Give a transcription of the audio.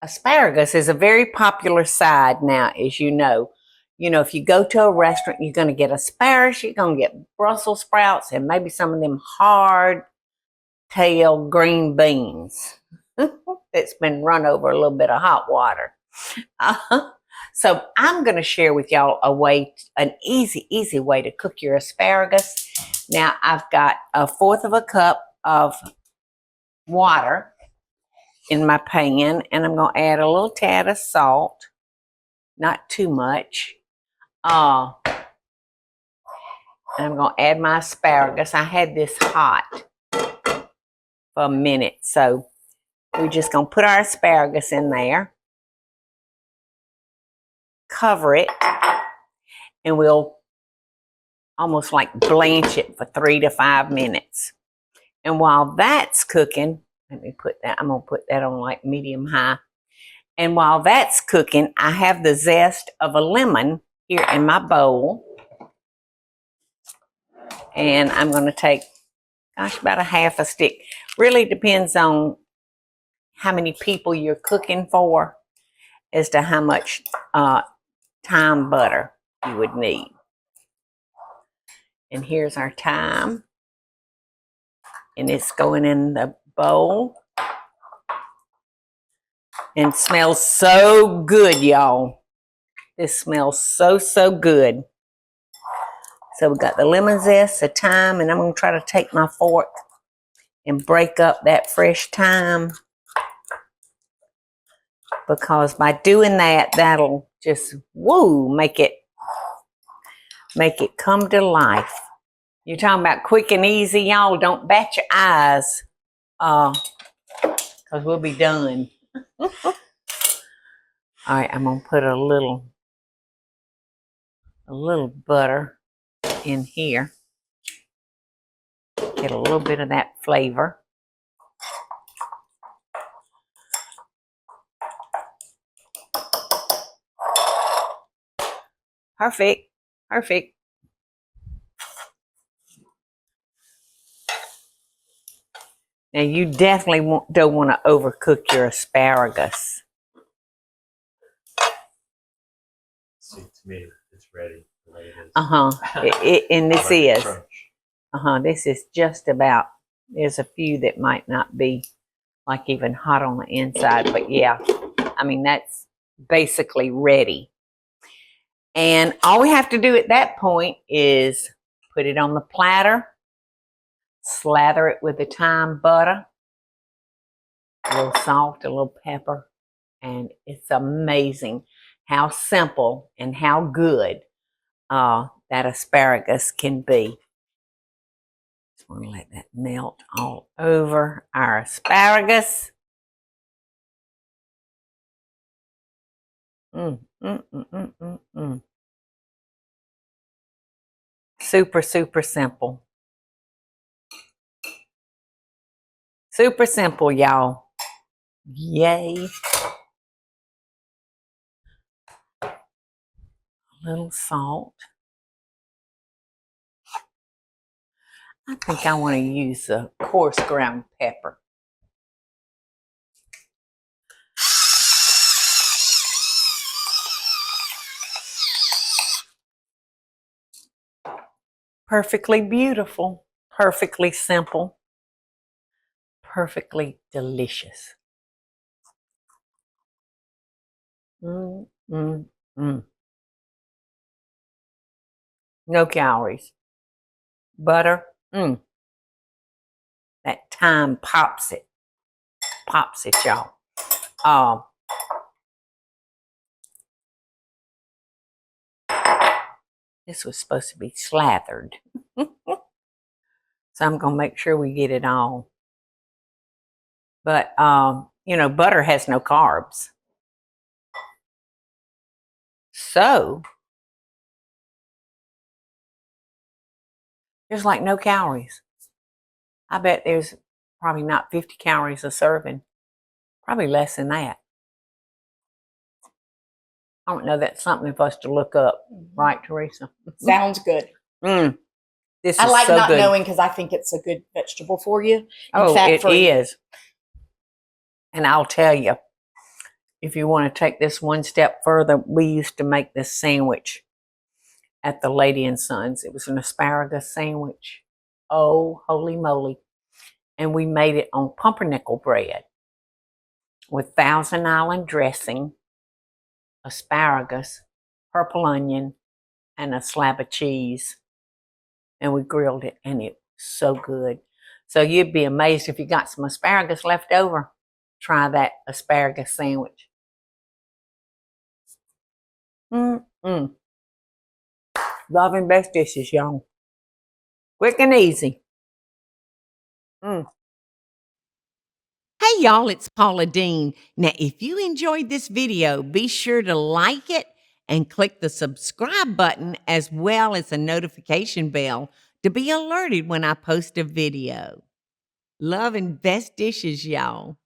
asparagus is a very popular side now, as you know. You know, if you go to a restaurant, you're going to get asparagus, you're going to get Brussels sprouts, and maybe some of them hard-tailed green beans that's been run over a little bit of hot water. So I'm going to share with y'all an easy way to cook your asparagus. Now, I've got 1/4 of a cup of water in my pan, and I'm going to add a little tad of salt, not too much. And I'm going to add my asparagus. I had this hot for a minute, so we're just going to put our asparagus in there, cover it, and we'll almost like blanch it for 3 to 5 minutes. And while that's cooking, let me put that, I'm going to put that on like medium high. And while that's cooking, I have the zest of a lemon here in my bowl. And I'm going to take, gosh, about a half a stick. Really depends on how many people you're cooking for as to how much thyme butter you would need. And here's our thyme. And it's going in the bowl. And smells so good, y'all. This smells so good. So we got the lemon zest, the thyme, and I'm going to try to take my fork and break up that fresh thyme. Because by doing that, that'll just, make it come to life. You're talking about quick and easy, y'all. Don't bat your eyes, because we'll be done. All right, I'm gonna put a little butter in here. Get a little bit of that flavor. Perfect. Now, you definitely don't want to overcook your asparagus. See, to me, it's ready the way it is. And this is. This is just about, there's a few that might not be like even hot on the inside, but yeah, I mean, that's basically ready. And all we have to do at that point is put it on the platter, slather it with the thyme butter, a little salt, a little pepper, and it's amazing how simple and how good that asparagus can be. Just want to let that melt all over our asparagus. Super simple. Super simple, y'all. Yay. A little salt. I think I want to use a coarse ground pepper. Perfectly beautiful, perfectly simple, perfectly delicious. No calories. Butter. That thyme pops it. Pops it, y'all. This was supposed to be slathered. So I'm going to make sure we get it all. But, you know, butter has no carbs. So, there's like no calories. I bet there's probably not 50 calories a serving. Probably less than that. I don't know. That's something for us to look up. Right, Teresa? Sounds good. This I is like so not good. knowing because I think it's a good vegetable for you. It is. And I'll tell you, if you want to take this one step further, we used to make this sandwich at the Lady and Sons. It was an asparagus sandwich. Oh, holy moly. And we made it on pumpernickel bread with Thousand Island dressing, asparagus, purple onion, and a slab of cheese. And we grilled it, and it was so good. So you'd be amazed if you got some asparagus left over. Try that asparagus sandwich. Loving best dishes, y'all. Quick and easy. Hey y'all, it's Paula Deen. Now, if you enjoyed this video, be sure to like it and click the subscribe button as well as the notification bell to be alerted when I post a video. Love and best dishes, y'all.